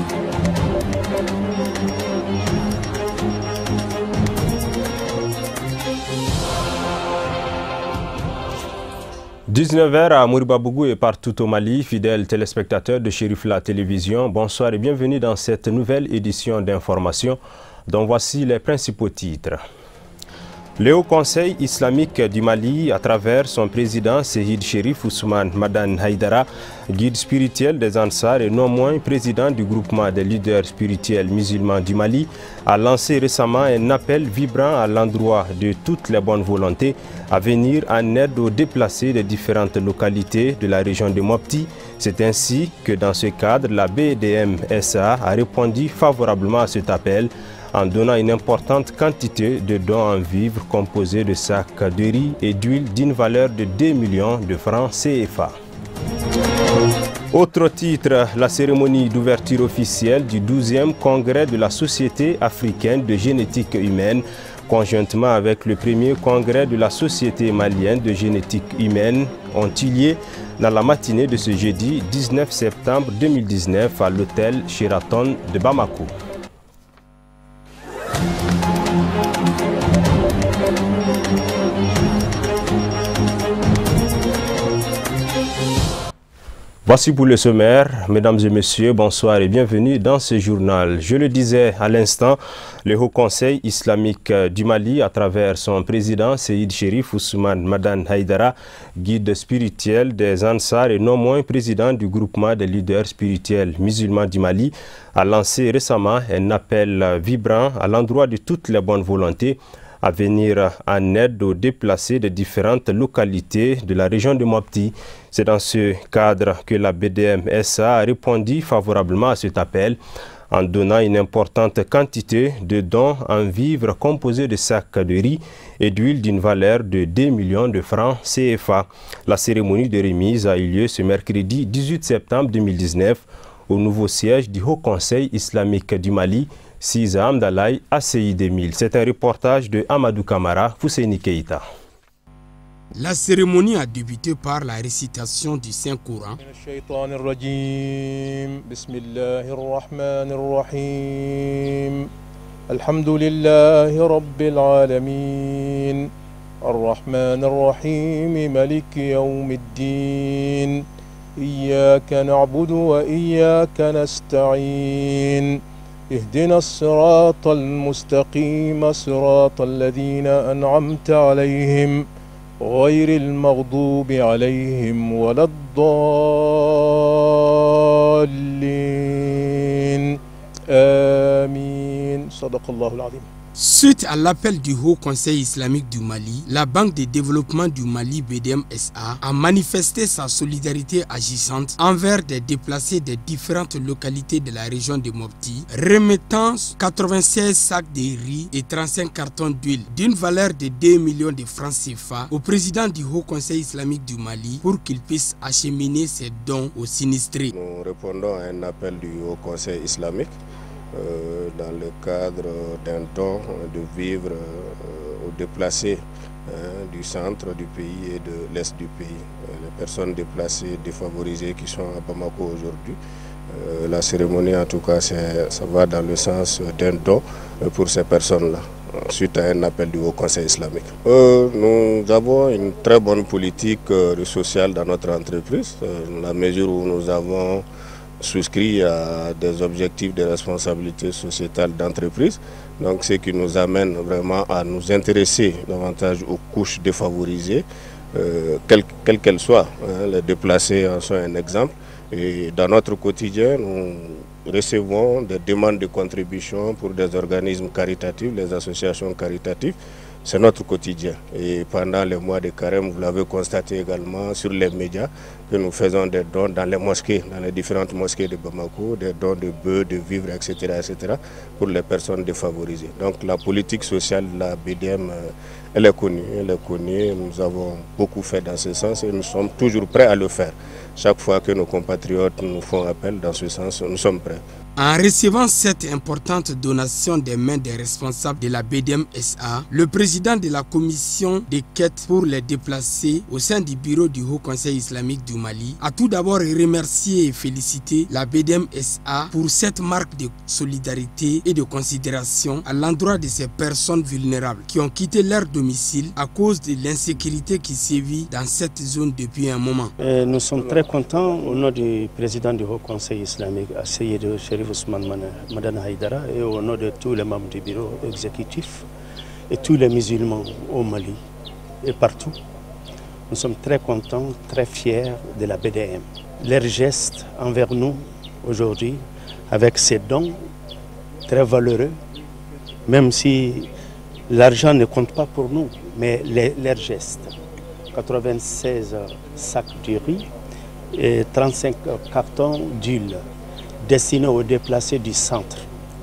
– 19h à Moribabougou et partout au Mali, fidèles téléspectateurs de Chérif La Télévision, bonsoir et bienvenue dans cette nouvelle édition d'information dont voici les principaux titres. Le Haut Conseil islamique du Mali, à travers son président Seyid Cherif Ousmane Madane Haïdara, guide spirituel des Ansar et non moins président du groupement des leaders spirituels musulmans du Mali, a lancé récemment un appel vibrant à l'endroit de toutes les bonnes volontés à venir en aide aux déplacés des différentes localités de la région de Mopti. C'est ainsi que dans ce cadre, la BDM-SA a répondu favorablement à cet appel en donnant une importante quantité de dons en vivres composés de sacs de riz et d'huile d'une valeur de 2 millions de francs CFA. Autre titre, la cérémonie d'ouverture officielle du 12e congrès de la Société africaine de génétique humaine, conjointement avec le premier congrès de la Société malienne de génétique humaine, ont eu lieu dans la matinée de ce jeudi 19 septembre 2019 à l'hôtel Sheraton de Bamako. Voici pour le sommaire. Mesdames et messieurs, bonsoir et bienvenue dans ce journal. Je le disais à l'instant, le Haut Conseil islamique du Mali, à travers son président Seyid Cherif Ousmane Madane Haïdara, guide spirituel des Ansar et non moins président du groupement des leaders spirituels musulmans du Mali, a lancé récemment un appel vibrant à l'endroit de toutes les bonnes volontés à venir en aide aux déplacés de différentes localités de la région de Mopti. C'est dans ce cadre que la BDM-SA a répondu favorablement à cet appel en donnant une importante quantité de dons en vivres composés de sacs de riz et d'huile d'une valeur de 2 millions de francs CFA. La cérémonie de remise a eu lieu ce mercredi 18 septembre 2019 au nouveau siège du Haut Conseil islamique du Mali, Siza Amdalaï, ACI 2000. C'est un reportage de Amadou Kamara, Fousseini Keïta. La cérémonie a débuté par la récitation du Saint-Coran. Alhamdulillahi Rabbil Alamin, Ar-Rahman Ar-Rahim, Malik Yawmiddin, Iyyaka na'budu wa iyyaka nasta'in. اهدنا الصراط المستقيم صراط الذين أنعمت عليهم غير المغضوب عليهم ولا الضالين آمين صدق الله العظيم. Suite à l'appel du Haut Conseil islamique du Mali, la Banque de développement du Mali BDM-SA a manifesté sa solidarité agissante envers des déplacés des différentes localités de la région de Mopti, remettant 96 sacs de riz et 35 cartons d'huile d'une valeur de 2 millions de francs CFA au président du Haut Conseil islamique du Mali pour qu'il puisse acheminer ses dons aux sinistrés. Nous répondons à un appel du Haut Conseil islamique dans le cadre d'un don de vivres aux déplacés du centre du pays et de l'est du pays. Les personnes déplacées, défavorisées qui sont à Bamako aujourd'hui. La cérémonie en tout cas, ça va dans le sens d'un don pour ces personnes-là, suite à un appel du Haut Conseil islamique. Nous avons une très bonne politique sociale dans notre entreprise, dans la mesure où nous avons souscrit à des objectifs de responsabilité sociétale d'entreprise, donc ce qui nous amène vraiment à nous intéresser davantage aux couches défavorisées, quelles qu'elles soient. Les déplacés en sont un exemple. Et dans notre quotidien, nous recevons des demandes de contribution pour des organismes caritatifs, les associations caritatives. C'est notre quotidien. Et pendant les mois de carême, vous l'avez constaté également sur les médias, que nous faisons des dons dans les mosquées, dans les différentes mosquées de Bamako, des dons de bœufs, de vivres, etc., etc., pour les personnes défavorisées. Donc la politique sociale de la BDM, elle est connue. Nous avons beaucoup fait dans ce sens et nous sommes toujours prêts à le faire. Chaque fois que nos compatriotes nous font appel dans ce sens, nous sommes prêts. En recevant cette importante donation des mains des responsables de la BDM-SA, le président de la commission des quêtes pour les déplacés au sein du bureau du Haut Conseil islamique du Mali a tout d'abord remercié et félicité la BDM SA pour cette marque de solidarité et de considération à l'endroit de ces personnes vulnérables qui ont quitté leur domicile à cause de l'insécurité qui sévit dans cette zone depuis un moment. Nous sommes très contents au nom du président du Haut Conseil islamique, Seyyid Cherif Ousmane Madane Haïdara, et au nom de tous les membres du bureau exécutif et tous les musulmans au Mali et partout. Nous sommes très contents, très fiers de la BDM. Leur geste envers nous aujourd'hui, avec ces dons très valeureux, même si l'argent ne compte pas pour nous, mais leurs gestes. 96 sacs de riz et 35 cartons d'huile destinés aux déplacés du centre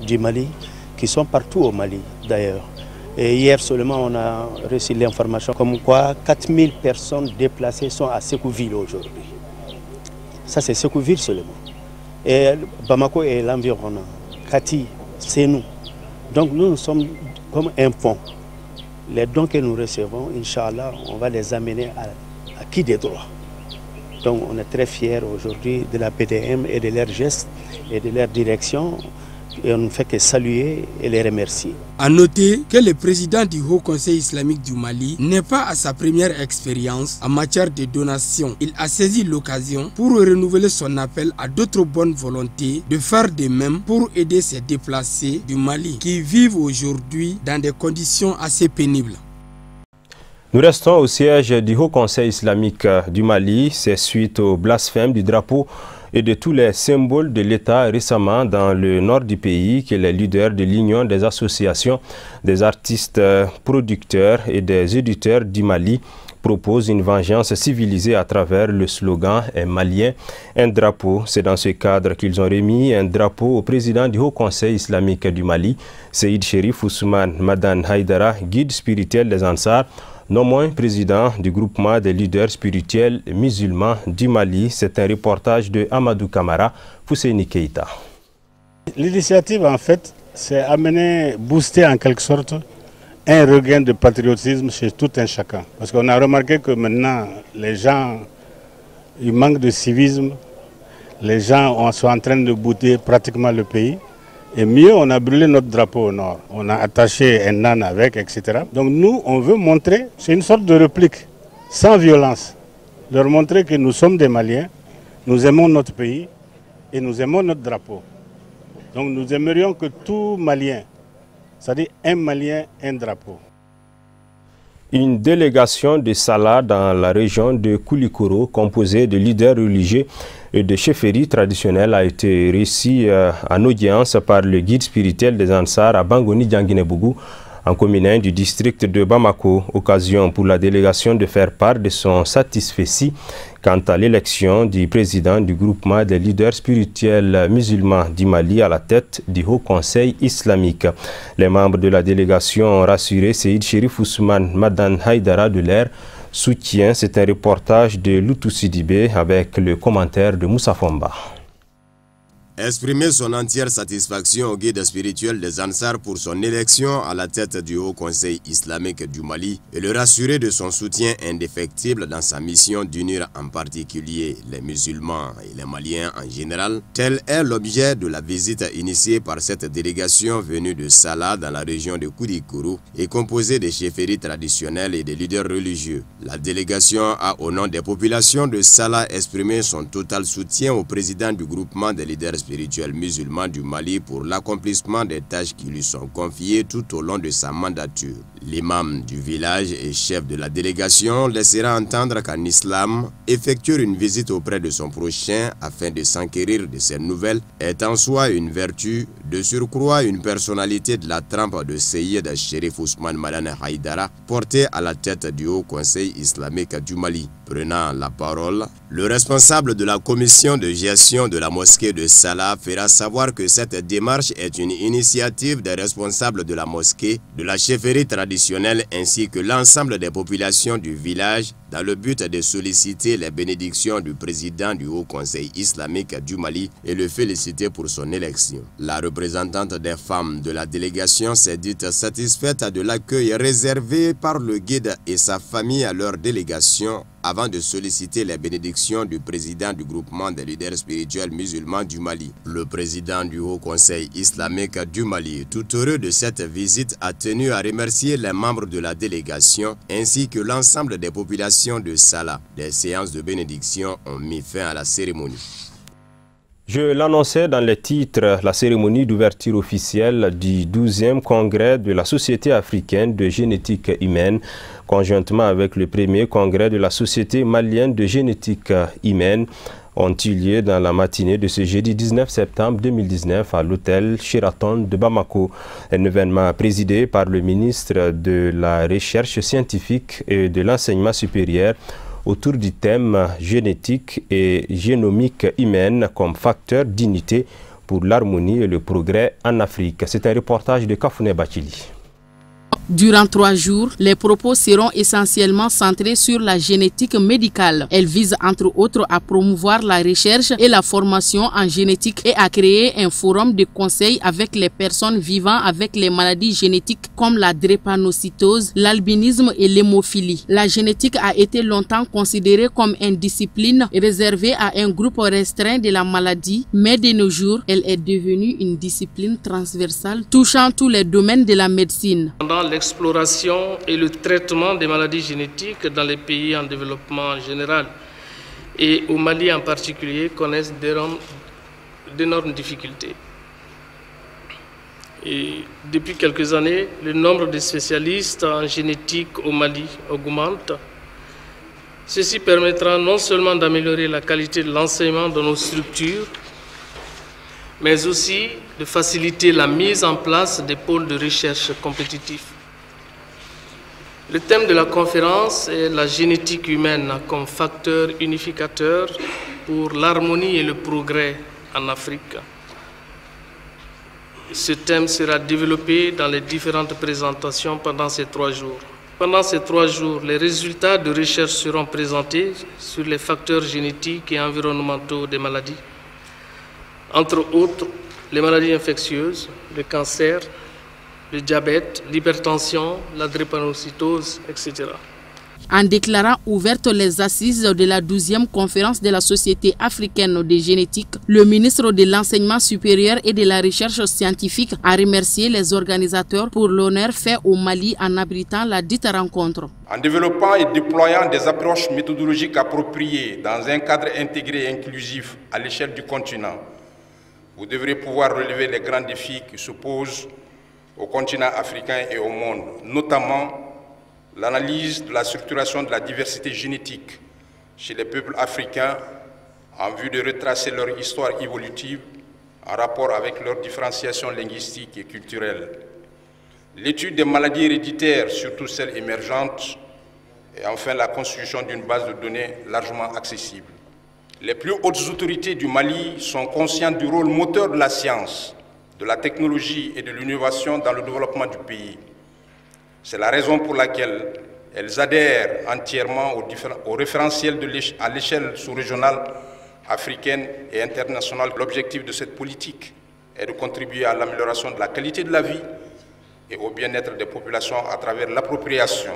du Mali, qui sont partout au Mali d'ailleurs. Et hier seulement, on a reçu l'information comme quoi 4000 personnes déplacées sont à Sécouville aujourd'hui. Ça, c'est Sécouville seulement. Et Bamako et l'environnement. Kati, c'est nous. Donc nous sommes comme un pont. Les dons que nous recevons, Inch'Allah, on va les amener à qui des droits. Donc on est très fiers aujourd'hui de la BDM et de leurs gestes et de leur direction. Et on ne fait que saluer et les remercier. A noter que le président du Haut Conseil islamique du Mali n'est pas à sa première expérience en matière de donation. Il a saisi l'occasion pour renouveler son appel à d'autres bonnes volontés de faire de même pour aider ces déplacés du Mali qui vivent aujourd'hui dans des conditions assez pénibles. Nous restons au siège du Haut Conseil islamique du Mali. C'est suite au blasphème du drapeau et de tous les symboles de l'État récemment dans le nord du pays que les leaders de l'Union des associations des artistes producteurs et des éditeurs du Mali proposent une vengeance civilisée à travers le slogan « Un Malien, un drapeau ». C'est dans ce cadre qu'ils ont remis un drapeau au président du Haut Conseil islamique du Mali, Seyyid Cherif Ousmane Madane Haïdara, guide spirituel des Ansar, non moins président du groupement des leaders spirituels musulmans du Mali. C'est un reportage de Amadou Kamara, Fousseini Keïta. L'initiative, en fait, c'est amener, booster en quelque sorte un regain de patriotisme chez tout un chacun. Parce qu'on a remarqué que maintenant, les gens, ils manquent de civisme, les gens sont en train de bouter pratiquement le pays. Et mieux, on a brûlé notre drapeau au nord. On a attaché un âne avec, etc. Donc nous, on veut montrer, c'est une sorte de réplique, sans violence. Leur montrer que nous sommes des Maliens, nous aimons notre pays et nous aimons notre drapeau. Donc nous aimerions que tout Malien, c'est-à-dire un Malien, un drapeau. Une délégation de Salah dans la région de Koulikoro, composée de leaders religieux et de chefferies traditionnelles, a été reçue en audience par le guide spirituel des Ansar à Bangoni Djanguinebougou, en commune 1 du district de Bamako. Occasion pour la délégation de faire part de son satisfecit quant à l'élection du président du groupement des leaders spirituels musulmans du Mali à la tête du Haut Conseil islamique. Les membres de la délégation ont rassuré Seyyid Cherif Ousmane Madane Haïdara de leur soutien. C'est un reportage de Loutou Sidibé avec le commentaire de Moussa Fomba. Exprimer son entière satisfaction au guide spirituel des Ansar pour son élection à la tête du Haut Conseil islamique du Mali et le rassurer de son soutien indéfectible dans sa mission d'unir en particulier les musulmans et les Maliens en général, tel est l'objet de la visite initiée par cette délégation venue de Salah dans la région de Koulikoro et composée des chefferies traditionnelles et des leaders religieux. La délégation a au nom des populations de Salah exprimé son total soutien au président du groupement des leaders spirituel musulman du Mali pour l'accomplissement des tâches qui lui sont confiées tout au long de sa mandature. L'imam du village et chef de la délégation laissera entendre qu'en islam, effectuer une visite auprès de son prochain afin de s'enquérir de ses nouvelles est en soi une vertu, de surcroît une personnalité de la trempe de Seyyid Cherif Ousmane Madane Haïdara, porté à la tête du Haut Conseil islamique du Mali. Prenant la parole, le responsable de la commission de gestion de la mosquée de Salah fera savoir que cette démarche est une initiative des responsables de la mosquée, de la chefferie traditionnelle ainsi que l'ensemble des populations du village dans le but de solliciter les bénédictions du président du Haut Conseil islamique du Mali et le féliciter pour son élection. La représentante des femmes de la délégation s'est dite satisfaite de l'accueil réservé par le guide et sa famille à leur délégation avant de solliciter les bénédictions du président du groupement des leaders spirituels musulmans du Mali. Le président du Haut Conseil islamique du Mali, tout heureux de cette visite, a tenu à remercier les membres de la délégation ainsi que l'ensemble des populations de Salah. Des séances de bénédiction ont mis fin à la cérémonie. Je l'annonçais dans les titres, la cérémonie d'ouverture officielle du 12e congrès de la Société africaine de génétique humaine, conjointement avec le premier congrès de la Société malienne de génétique humaine, ont eu lieu dans la matinée de ce jeudi 19 septembre 2019 à l'hôtel Sheraton de Bamako. Un événement présidé par le ministre de la Recherche scientifique et de l'enseignement supérieur autour du thème génétique et génomique humaine comme facteur d'unité pour l'harmonie et le progrès en Afrique. C'est un reportage de Kafouné Bachili. Durant 3 jours, les propos seront essentiellement centrés sur la génétique médicale. Elle vise entre autres à promouvoir la recherche et la formation en génétique et à créer un forum de conseil avec les personnes vivant avec les maladies génétiques comme la drépanocytose, l'albinisme et l'hémophilie. La génétique a été longtemps considérée comme une discipline réservée à un groupe restreint de la maladie, mais de nos jours, elle est devenue une discipline transversale touchant tous les domaines de la médecine. L'exploration et le traitement des maladies génétiques dans les pays en développement en général et au Mali en particulier connaissent d'énormes difficultés. Et depuis quelques années, le nombre de spécialistes en génétique au Mali augmente. Ceci permettra non seulement d'améliorer la qualité de l'enseignement dans nos structures, mais aussi de faciliter la mise en place des pôles de recherche compétitifs. Le thème de la conférence est la génétique humaine comme facteur unificateur pour l'harmonie et le progrès en Afrique. Ce thème sera développé dans les différentes présentations pendant ces 3 jours. Pendant ces 3 jours, les résultats de recherche seront présentés sur les facteurs génétiques et environnementaux des maladies, entre autres les maladies infectieuses, le cancer, le diabète, l'hypertension, la drépanocytose, etc. En déclarant ouvertes les assises de la 12e conférence de la Société africaine de génétique, le ministre de l'Enseignement supérieur et de la Recherche scientifique a remercié les organisateurs pour l'honneur fait au Mali en abritant la dite rencontre. En développant et déployant des approches méthodologiques appropriées dans un cadre intégré et inclusif à l'échelle du continent, vous devrez pouvoir relever les grands défis qui se posent au continent africain et au monde, notamment l'analyse de la structuration de la diversité génétique chez les peuples africains en vue de retracer leur histoire évolutive en rapport avec leur différenciation linguistique et culturelle. L'étude des maladies héréditaires, surtout celles émergentes, et enfin la constitution d'une base de données largement accessible. Les plus hautes autorités du Mali sont conscientes du rôle moteur de la science, de la technologie et de l'innovation dans le développement du pays. C'est la raison pour laquelle elles adhèrent entièrement au référentiel à l'échelle sous-régionale, africaine et internationale. L'objectif de cette politique est de contribuer à l'amélioration de la qualité de la vie et au bien-être des populations à travers l'appropriation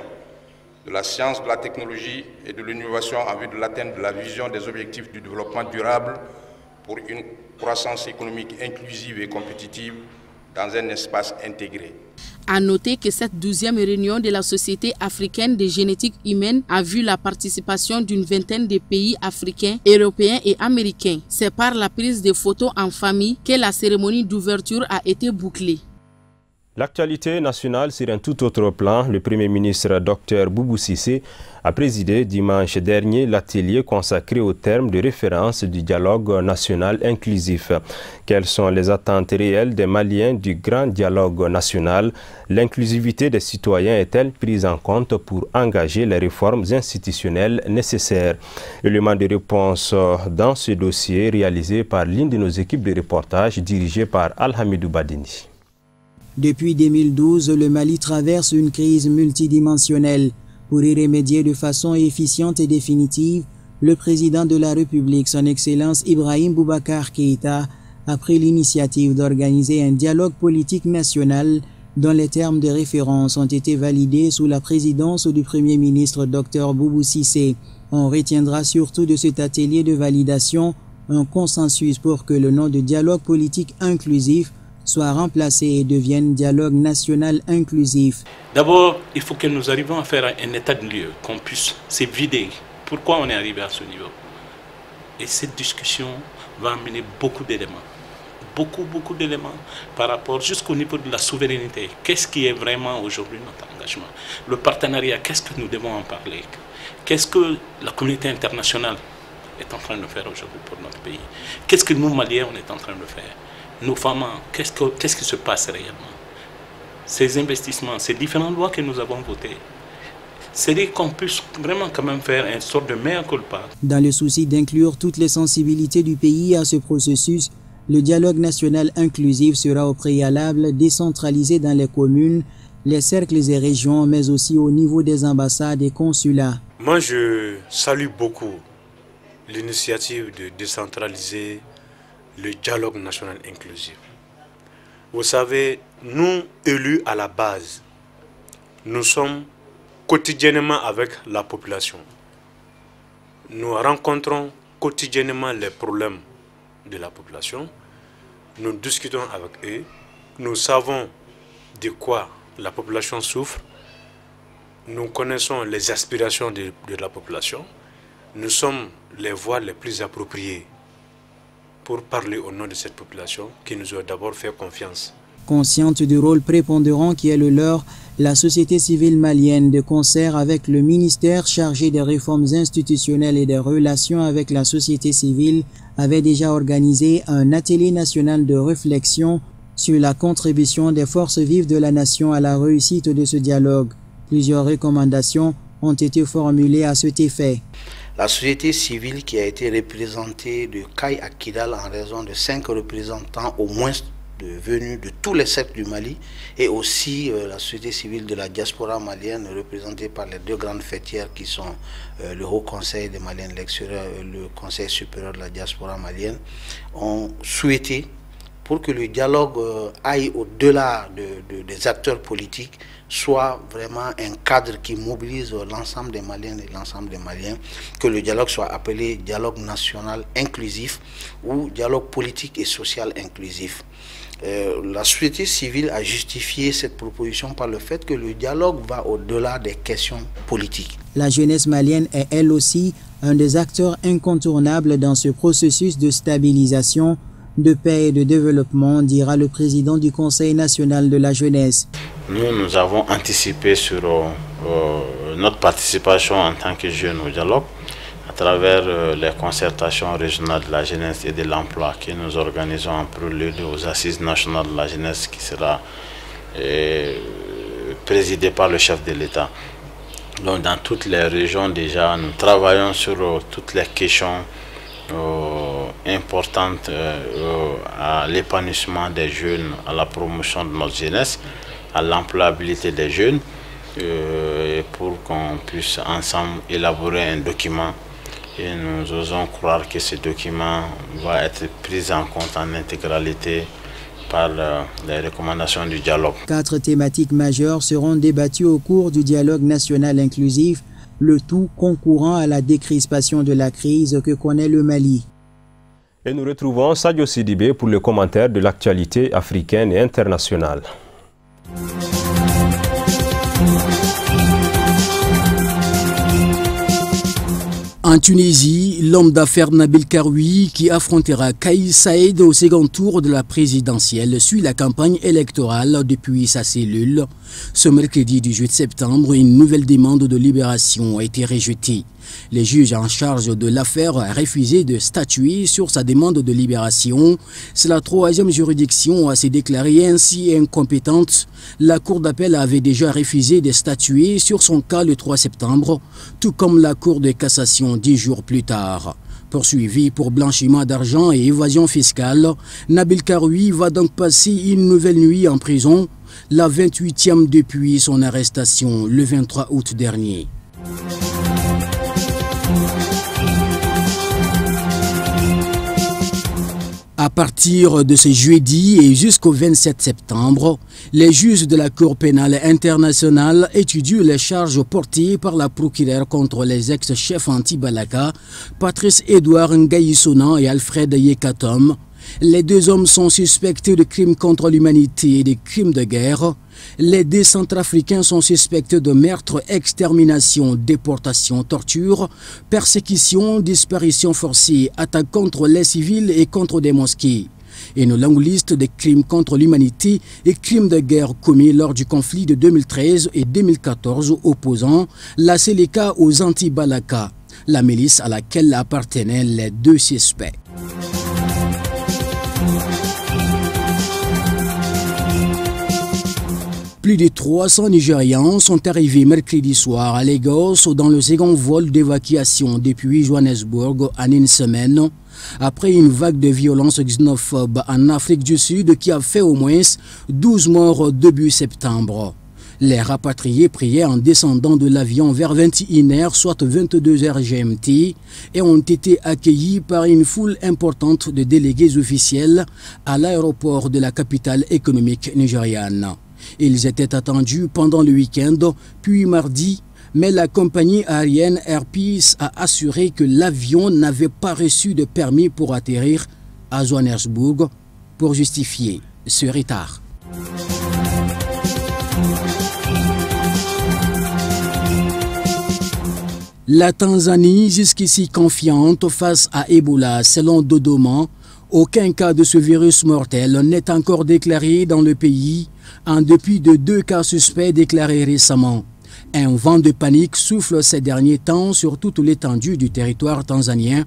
de la science, de la technologie et de l'innovation en vue de l'atteinte de la vision des objectifs du développement durable pour une croissance économique inclusive et compétitive dans un espace intégré. À noter que cette 12e réunion de la Société africaine de génétique humaine a vu la participation d'une vingtaine de pays africains, européens et américains. C'est par la prise de photos en famille que la cérémonie d'ouverture a été bouclée. L'actualité nationale sur un tout autre plan, le Premier ministre Dr Boubou Cissé a présidé dimanche dernier l'atelier consacré au terme de référence du dialogue national inclusif. Quelles sont les attentes réelles des Maliens du grand dialogue national? L'inclusivité des citoyens est-elle prise en compte pour engager les réformes institutionnelles nécessaires? Élément de réponse dans ce dossier réalisé par l'une de nos équipes de reportage dirigée par Al-Hamidou Badini. Depuis 2012, le Mali traverse une crise multidimensionnelle. Pour y remédier de façon efficiente et définitive, le président de la République, son Excellence Ibrahim Boubacar Keïta, a pris l'initiative d'organiser un dialogue politique national dont les termes de référence ont été validés sous la présidence du Premier ministre Dr Boubou Cissé. On retiendra surtout de cet atelier de validation un consensus pour que le nom de dialogue politique inclusif soit remplacé et devienne dialogue national inclusif. D'abord, il faut que nous arrivions à faire un état de lieu, qu'on puisse se vider. Pourquoi on est arrivé à ce niveau? Et cette discussion va amener beaucoup d'éléments. Beaucoup d'éléments par rapport jusqu'au niveau de la souveraineté. Qu'est-ce qui est vraiment aujourd'hui notre engagement? Le partenariat, qu'est-ce que nous devons en parler? Qu'est-ce que la communauté internationale est en train de faire aujourd'hui pour notre pays? Qu'est-ce que nous, Maliens, on est en train de faire? Nos femmes, qu'est-ce qui se passe réellement? Ces investissements, ces différentes lois que nous avons votées, c'est qu'on puisse vraiment quand même faire une sorte de mea culpa. Dans le souci d'inclure toutes les sensibilités du pays à ce processus, le dialogue national inclusif sera au préalable décentralisé dans les communes, les cercles et régions, mais aussi au niveau des ambassades et consulats. Moi, je salue beaucoup l'initiative de décentraliser le dialogue national inclusif. Vous savez, nous, élus à la base, nous sommes quotidiennement avec la population. Nous rencontrons quotidiennement les problèmes de la population. Nous discutons avec eux. Nous savons de quoi la population souffre. Nous connaissons les aspirations de la population. Nous sommes les voix les plus appropriées pour parler au nom de cette population qui nous a d'abord fait confiance. Consciente du rôle prépondérant qui est le leur, la société civile malienne, de concert avec le ministère chargé des réformes institutionnelles et des relations avec la société civile, avait déjà organisé un atelier national de réflexion sur la contribution des forces vives de la nation à la réussite de ce dialogue. Plusieurs recommandations ont été formulées à cet effet. La société civile qui a été représentée de Caille à Kidal en raison de 5 représentants au moins venus de tous les secteurs du Mali, et aussi la société civile de la diaspora malienne représentée par les 2 grandes fêtières qui sont le Haut Conseil des Maliens de l'extérieur et le Conseil supérieur de la diaspora malienne, ont souhaité, pour que le dialogue aille au-delà des acteurs politiques, soit vraiment un cadre qui mobilise l'ensemble des Maliens et l'ensemble des Maliens, que le dialogue soit appelé dialogue national inclusif ou dialogue politique et social inclusif. La société civile a justifié cette proposition par le fait que le dialogue va au-delà des questions politiques. La jeunesse malienne est elle aussi un des acteurs incontournables dans ce processus de stabilisation, de paix et de développement, dira le président du Conseil national de la jeunesse. Nous avons anticipé sur notre participation en tant que jeunes au dialogue à travers les concertations régionales de la jeunesse et de l'emploi que nous organisons en prélude aux assises nationales de la jeunesse qui sera présidée par le chef de l'État. Donc dans toutes les régions déjà, nous travaillons sur toutes les questions importantes à l'épanouissement des jeunes, à la promotion de notre jeunesse, à l'employabilité des jeunes, pour qu'on puisse ensemble élaborer un document. Et nous osons croire que ce document va être pris en compte en intégralité par les recommandations du dialogue. 4 thématiques majeures seront débattues au cours du dialogue national inclusif, le tout concourant à la décrispation de la crise que connaît le Mali. Et nous retrouvons Sadio Sidibé pour le commentaire de l'actualité africaine et internationale. En Tunisie, l'homme d'affaires Nabil Karoui, qui affrontera Kais Saïed au second tour de la présidentielle, suit la campagne électorale depuis sa cellule. Ce mercredi 18 septembre, une nouvelle demande de libération a été rejetée. Les juges en charge de l'affaire ont refusé de statuer sur sa demande de libération. C'est la 3e juridiction à se déclarer ainsi incompétente. La Cour d'appel avait déjà refusé de statuer sur son cas le 3 septembre, tout comme la Cour de cassation 10 jours plus tard. Poursuivi pour blanchiment d'argent et évasion fiscale, Nabil Karoui va donc passer une nouvelle nuit en prison, la 28e depuis son arrestation le 23 août dernier. À partir de ce jeudi et jusqu'au 27 septembre, les juges de la Cour pénale internationale étudient les charges portées par la procureure contre les ex-chefs anti-Balaka, Patrice Edouard Ngaïsona et Alfred Yekatom. Les deux hommes sont suspectés de crimes contre l'humanité et de crimes de guerre. Les deux Centrafricains sont suspectés de meurtre, extermination, déportation, torture, persécution, disparition forcée, attaque contre les civils et contre des mosquées. Une longue liste de crimes contre l'humanité et crimes de guerre commis lors du conflit de 2013 et 2014 opposant la Seleka aux anti-Balaka, la milice à laquelle appartenaient les deux suspects. Plus de 300 Nigérians sont arrivés mercredi soir à Lagos dans le second vol d'évacuation depuis Johannesburg en une semaine, après une vague de violence xénophobe en Afrique du Sud qui a fait au moins 12 morts début septembre. Les rapatriés priaient en descendant de l'avion vers 21h, soit 22h GMT, et ont été accueillis par une foule importante de délégués officiels à l'aéroport de la capitale économique nigériane. Ils étaient attendus pendant le week-end, puis mardi, mais la compagnie aérienne Air Peace a assuré que l'avion n'avait pas reçu de permis pour atterrir à Johannesburg pour justifier ce retard. La Tanzanie, jusqu'ici confiante face à Ebola, selon Dodoma, aucun cas de ce virus mortel n'est encore déclaré dans le pays, en dépit de 2 cas suspects déclarés récemment. Un vent de panique souffle ces derniers temps sur toute l'étendue du territoire tanzanien.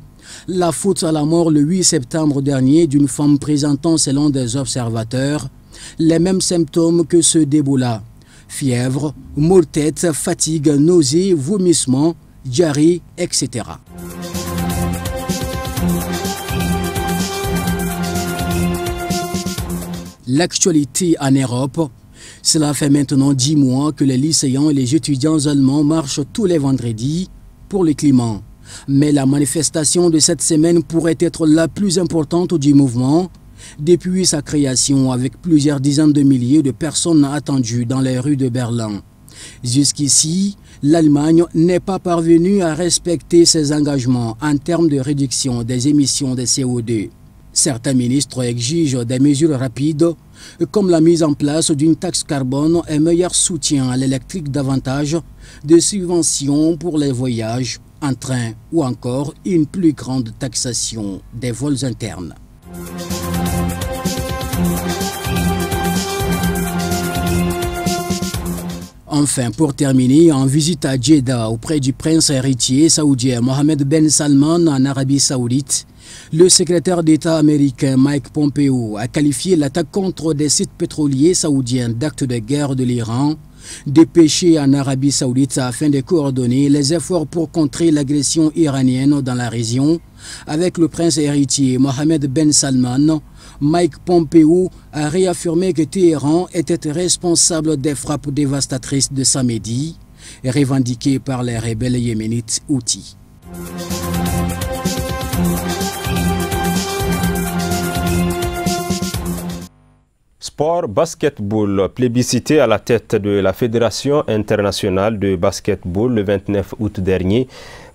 La faute à la mort le 8 septembre dernier d'une femme présentant, selon des observateurs, les mêmes symptômes que ceux d'Ebola. Fièvre, maux de tête, fatigue, nausées, vomissements, diarrhée, etc. L'actualité en Europe. Cela fait maintenant 10 mois que les lycéens et les étudiants allemands marchent tous les vendredis pour le climat. Mais la manifestation de cette semaine pourrait être la plus importante du mouvement depuis sa création, avec plusieurs dizaines de milliers de personnes attendues dans les rues de Berlin. Jusqu'ici, l'Allemagne n'est pas parvenue à respecter ses engagements en termes de réduction des émissions de CO2. Certains ministres exigent des mesures rapides, comme la mise en place d'une taxe carbone, un meilleur soutien à l'électrique, davantage de subventions pour les voyages en train ou encore une plus grande taxation des vols internes. Enfin, pour terminer, en visite à Jeddah auprès du prince héritier saoudien Mohammed Ben Salman en Arabie Saoudite, le secrétaire d'État américain Mike Pompeo a qualifié l'attaque contre des sites pétroliers saoudiens d'acte de guerre de l'Iran, dépêché en Arabie Saoudite afin de coordonner les efforts pour contrer l'agression iranienne dans la région. Avec le prince héritier Mohammed Ben Salman, Mike Pompeo a réaffirmé que Téhéran était responsable des frappes dévastatrices de samedi, revendiquées par les rebelles yéménites Houthis. Sport, basketball, plébiscité à la tête de la Fédération internationale de basketball le 29 août dernier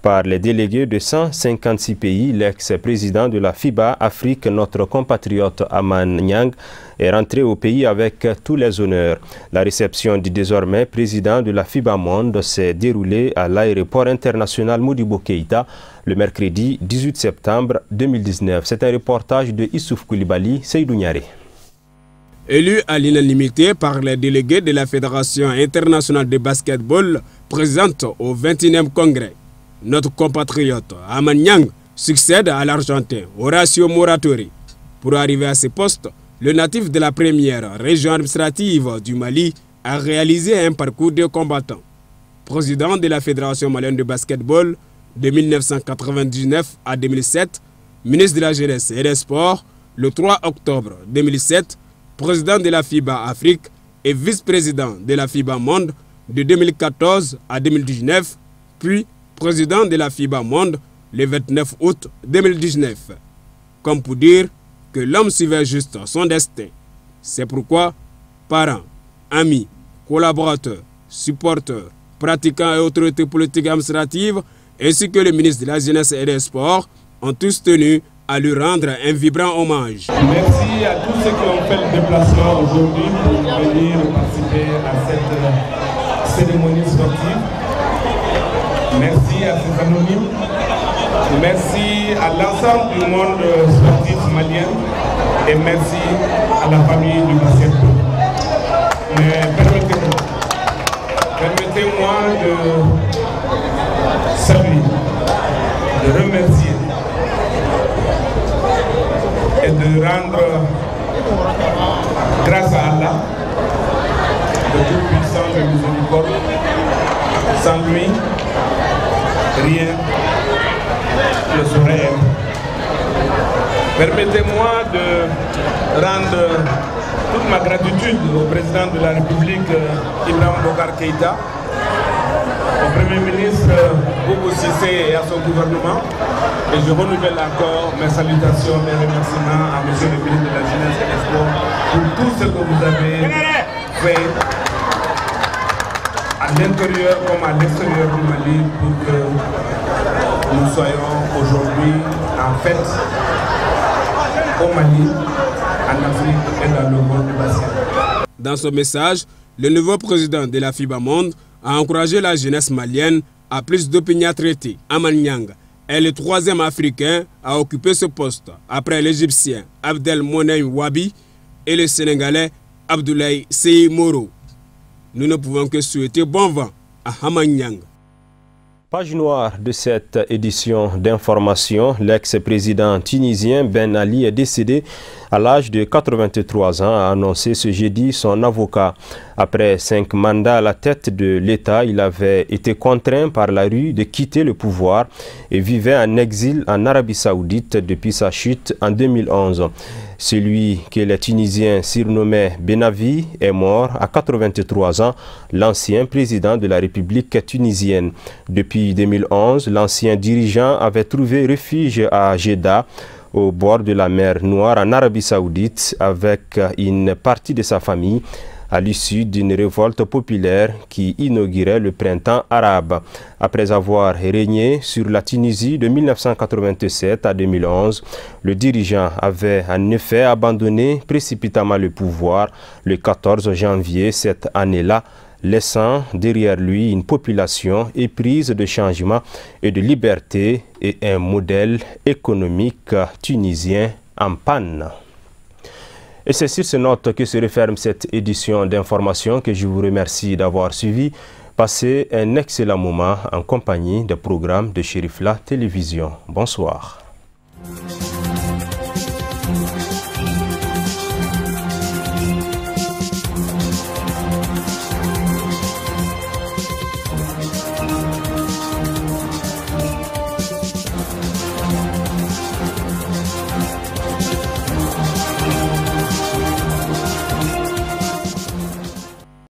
par les délégués de 156 pays, l'ex-président de la FIBA Afrique, notre compatriote Aman Niang, est rentré au pays avec tous les honneurs. La réception du désormais président de la FIBA Monde s'est déroulée à l'aéroport international Modibo Keïta le mercredi 18 septembre 2019. C'est un reportage de Issouf Koulibaly, Seydou Niaré. Élu à l'unanimité par les délégués de la Fédération internationale de basketball présente au 21e congrès, notre compatriote Aman Niang succède à l'Argentin Horacio Moratori. Pour arriver à ce poste, le natif de la première région administrative du Mali a réalisé un parcours de combattant. Président de la Fédération malienne de basketball de 1999 à 2007, ministre de la Jeunesse et des Sports le 3 octobre 2007, président de la FIBA Afrique et vice-président de la FIBA Monde de 2014 à 2019, puis président de la FIBA Monde le 29 août 2019. Comme pour dire que l'homme suivait juste son destin. C'est pourquoi parents, amis, collaborateurs, supporters, pratiquants et autorités politiques et administratives, ainsi que le ministre de la Jeunesse et des Sports, ont tous tenu à lui rendre un vibrant hommage. Merci à tous ceux qui ont fait le déplacement aujourd'hui pour venir participer à cette cérémonie sportive. Merci à ces anonymes. Merci à l'ensemble du monde sportif malien et merci à la famille du basketball. Mais permettez-moi de saluer, de remercier et de rendre grâce à Allah, de toute puissance et miséricorde. Sans lui, rien ne saurait être. Permettez-moi de rendre toute ma gratitude au président de la République, Ibrahim Boubacar Keïta, au Premier ministre Boubou Cissé et à son gouvernement. Et je renouvelle encore mes salutations, mes remerciements à M. le ministre de la Jeunesse et des Sports pour tout ce que vous avez fait à l'intérieur comme à l'extérieur du Mali pour que nous soyons aujourd'hui en fête au Mali, en Afrique et dans le monde du bassin. Dans son message, le nouveau président de la FIBA Monde a encouragé la jeunesse malienne à plus d'opiniâtreté. Aman Niang est le troisième Africain à occuper ce poste, après l'Égyptien Abdelmonem Wabi et le Sénégalais Abdoulaye Sey Moro. Nous ne pouvons que souhaiter bon vent à Aman Niang. Page noire de cette édition d'information, l'ex-président tunisien Ben Ali est décédé à l'âge de 83 ans, a annoncé ce jeudi son avocat. Après 5 mandats à la tête de l'État, il avait été contraint par la rue de quitter le pouvoir et vivait en exil en Arabie Saoudite depuis sa chute en 2011. Celui que les Tunisiens surnommaient Benavi est mort à 83 ans, l'ancien président de la République tunisienne. Depuis 2011, l'ancien dirigeant avait trouvé refuge à Jeddah, au bord de la mer Noire en Arabie Saoudite, avec une partie de sa famille, à l'issue d'une révolte populaire qui inaugurait le printemps arabe. Après avoir régné sur la Tunisie de 1987 à 2011, le dirigeant avait en effet abandonné précipitamment le pouvoir le 14 janvier cette année-là, laissant derrière lui une population éprise de changement et de liberté et un modèle économique tunisien en panne. Et c'est sur ces notes que se referme cette édition d'information que je vous remercie d'avoir suivi. Passez un excellent moment en compagnie des programmes de Chérif La Télévision. Bonsoir.